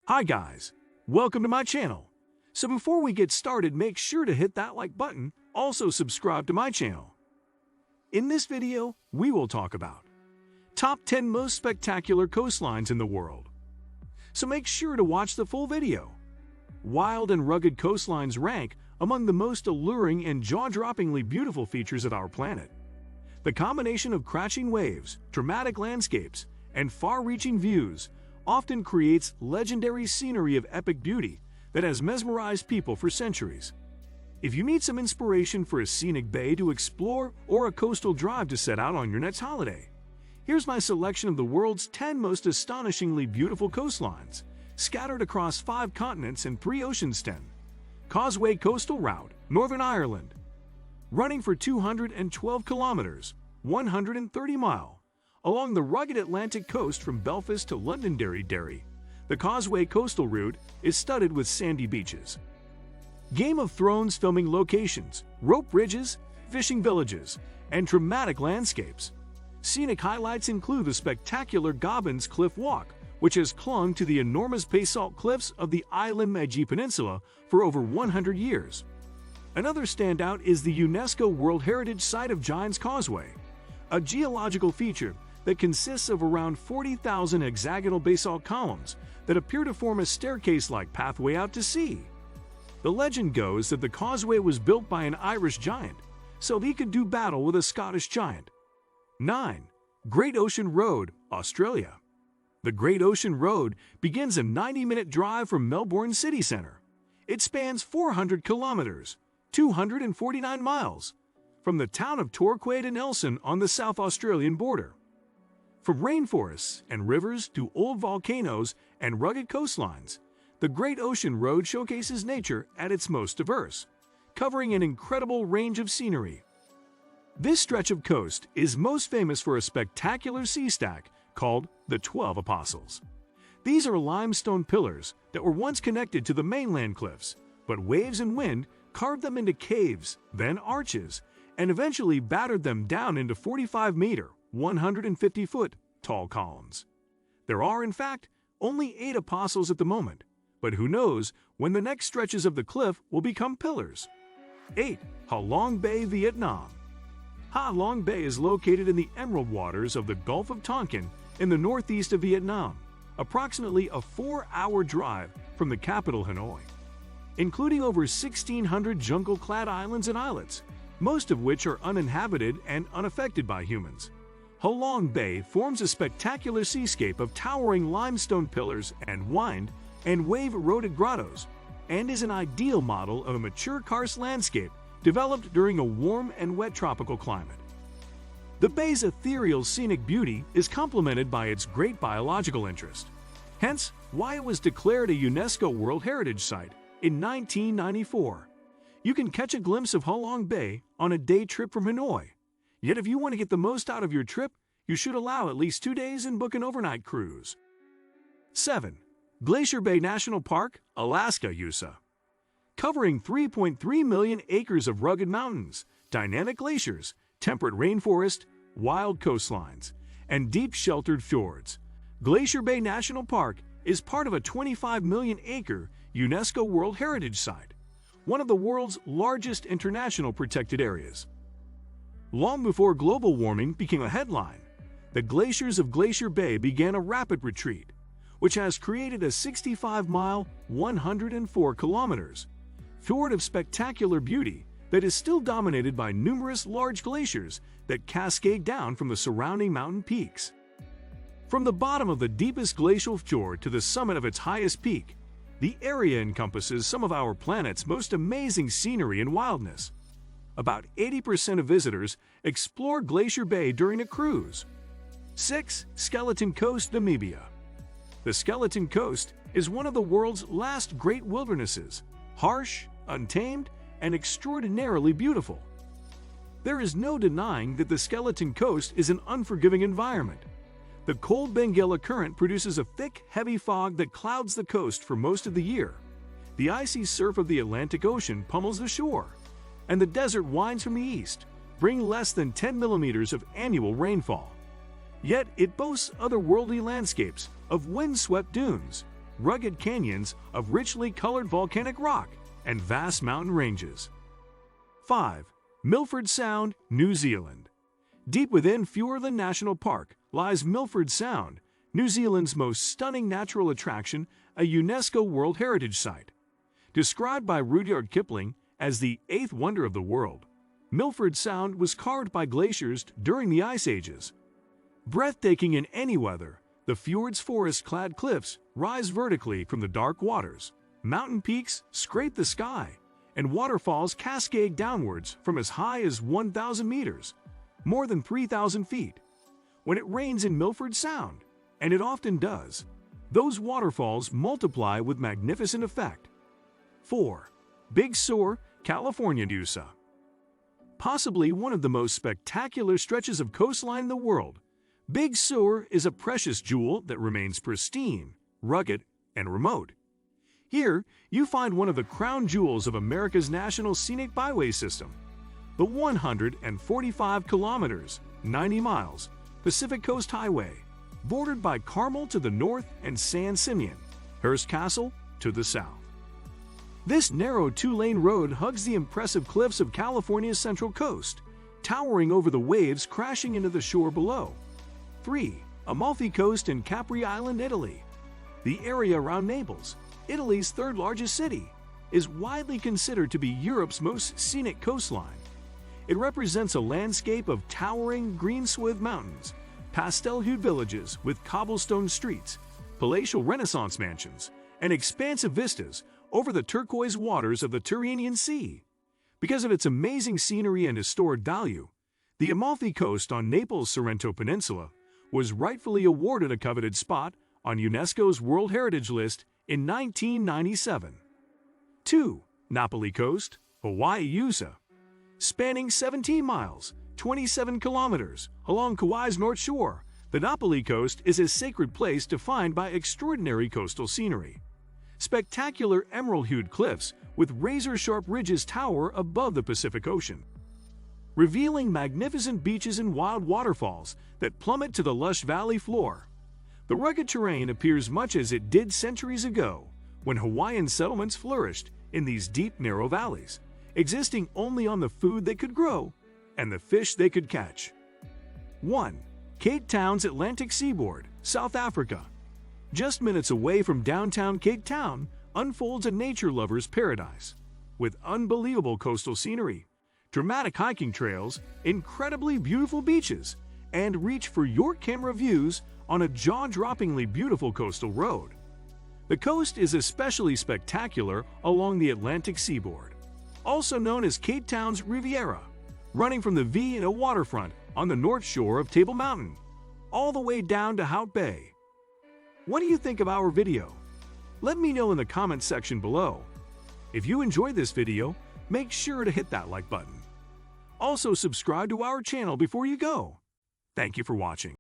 Hi guys, welcome to my channel. So before we get started, make sure to hit that like button, also subscribe to my channel. In this video, we will talk about top 10 most spectacular coastlines in the world. So make sure to watch the full video. Wild and rugged coastlines rank among the most alluring and jaw-droppingly beautiful features of our planet. The combination of crashing waves, dramatic landscapes, and far-reaching views often creates legendary scenery of epic beauty that has mesmerized people for centuries. If you need some inspiration for a scenic bay to explore or a coastal drive to set out on your next holiday, here's my selection of the world's 10 most astonishingly beautiful coastlines, scattered across 5 continents and 3 oceans. 10. Causeway Coastal Route, Northern Ireland. Running for 212 kilometers, 130 miles, along the rugged Atlantic coast from Belfast to Londonderry, the Causeway Coastal Route is studded with sandy beaches, Game of Thrones filming locations, rope bridges, fishing villages, and dramatic landscapes. Scenic highlights include the spectacular Gobbins Cliff Walk, which has clung to the enormous basalt cliffs of the Isle Meiji Peninsula for over 100 years. Another standout is the UNESCO World Heritage Site of Giant's Causeway, a geological feature that consists of around 40,000 hexagonal basalt columns that appear to form a staircase-like pathway out to sea. The legend goes that the causeway was built by an Irish giant, so he could do battle with a Scottish giant. 9. Great Ocean Road, Australia. The Great Ocean Road begins a 90-minute drive from Melbourne city centre. It spans 400 kilometres, 249 miles, from the town of Torquay to Nelson on the South Australian border. From rainforests and rivers to old volcanoes and rugged coastlines, the Great Ocean Road showcases nature at its most diverse, covering an incredible range of scenery. This stretch of coast is most famous for a spectacular sea stack called the 12 Apostles. These are limestone pillars that were once connected to the mainland cliffs, but waves and wind carved them into caves, then arches, and eventually battered them down into 45-meter, 150-foot tall columns. There are, in fact, only 8 apostles at the moment, but who knows when the next stretches of the cliff will become pillars. 8. Ha Long Bay, Vietnam. Ha Long Bay is located in the emerald waters of the Gulf of Tonkin in the northeast of Vietnam, approximately a 4-hour drive from the capital Hanoi. Including over 1,600 jungle-clad islands and islets, most of which are uninhabited and unaffected by humans. Ha Long Bay forms a spectacular seascape of towering limestone pillars and wind and wave-eroded grottos, and is an ideal model of a mature karst landscape developed during a warm and wet tropical climate. The bay's ethereal scenic beauty is complemented by its great biological interest, hence why it was declared a UNESCO World Heritage Site in 1994. You can catch a glimpse of Ha Long Bay on a day trip from Hanoi. Yet if you want to get the most out of your trip, you should allow at least 2 days and book an overnight cruise. 7. Glacier Bay National Park, Alaska, USA. Covering 3.3 million acres of rugged mountains, dynamic glaciers, temperate rainforest, wild coastlines, and deep sheltered fjords, Glacier Bay National Park is part of a 25 million-acre UNESCO World Heritage Site, one of the world's largest international protected areas. Long before global warming became a headline, the glaciers of Glacier Bay began a rapid retreat, which has created a 65-mile, 104 kilometers fjord of spectacular beauty that is still dominated by numerous large glaciers that cascade down from the surrounding mountain peaks. From the bottom of the deepest glacial fjord to the summit of its highest peak, the area encompasses some of our planet's most amazing scenery and wildness. About 80% of visitors explore Glacier Bay during a cruise. 6. Skeleton Coast, Namibia. The Skeleton Coast is one of the world's last great wildernesses, harsh, untamed, and extraordinarily beautiful. There is no denying that the Skeleton Coast is an unforgiving environment. The cold Benguela Current produces a thick, heavy fog that clouds the coast for most of the year. The icy surf of the Atlantic Ocean pummels the shore, and the desert winds from the east, bringing less than 10 millimeters of annual rainfall. Yet it boasts otherworldly landscapes of windswept dunes, rugged canyons of richly colored volcanic rock, and vast mountain ranges. 5. Milford Sound, New Zealand. Deep within Fiordland National Park lies Milford Sound, New Zealand's most stunning natural attraction, a UNESCO World Heritage Site. Described by Rudyard Kipling as the eighth wonder of the world, Milford Sound was carved by glaciers during the Ice Ages. Breathtaking in any weather, the fjord's forest-clad cliffs rise vertically from the dark waters, mountain peaks scrape the sky, and waterfalls cascade downwards from as high as 1,000 meters, more than 3,000 feet. When it rains in Milford Sound, and it often does, those waterfalls multiply with magnificent effect. 4. Big Sur, California, USA. Possibly one of the most spectacular stretches of coastline in the world, Big Sur is a precious jewel that remains pristine, rugged, and remote. Here, you find one of the crown jewels of America's National Scenic Byway System, the 145 kilometers, 90 miles, Pacific Coast Highway, bordered by Carmel to the north and San Simeon, Hearst Castle to the south. This narrow two-lane road hugs the impressive cliffs of California's Central Coast, towering over the waves crashing into the shore below. 3. Amalfi Coast in Capri Island, Italy. The area around Naples, Italy's third-largest city, is widely considered to be Europe's most scenic coastline. It represents a landscape of towering, green-swathed mountains, pastel-hued villages with cobblestone streets, palatial Renaissance mansions, and expansive vistas over the turquoise waters of the Tyrrhenian Sea. Because of its amazing scenery and historic value, the Amalfi Coast on Naples' Sorrento Peninsula was rightfully awarded a coveted spot on UNESCO's World Heritage List in 1997. 2. Napali Coast, Hawaii, USA. Spanning 17 miles, 27 kilometers along Kauai's north shore, the Napali Coast is a sacred place defined by extraordinary coastal scenery. Spectacular emerald-hued cliffs with razor-sharp ridges tower above the Pacific Ocean, revealing magnificent beaches and wild waterfalls that plummet to the lush valley floor. The rugged terrain appears much as it did centuries ago, when Hawaiian settlements flourished in these deep, narrow valleys, existing only on the food they could grow and the fish they could catch. 1. Cape Town's Atlantic Seaboard, South Africa. Just minutes away from downtown Cape Town unfolds a nature lover's paradise, with unbelievable coastal scenery, dramatic hiking trails, incredibly beautiful beaches, and reach for your camera views on a jaw-droppingly beautiful coastal road. The coast is especially spectacular along the Atlantic seaboard, also known as Cape Town's Riviera, running from the V&O waterfront on the north shore of Table Mountain, all the way down to Hout Bay. What do you think of our video? Let me know in the comments section below. If you enjoyed this video, make sure to hit that like button. Also subscribe to our channel before you go. Thank you for watching.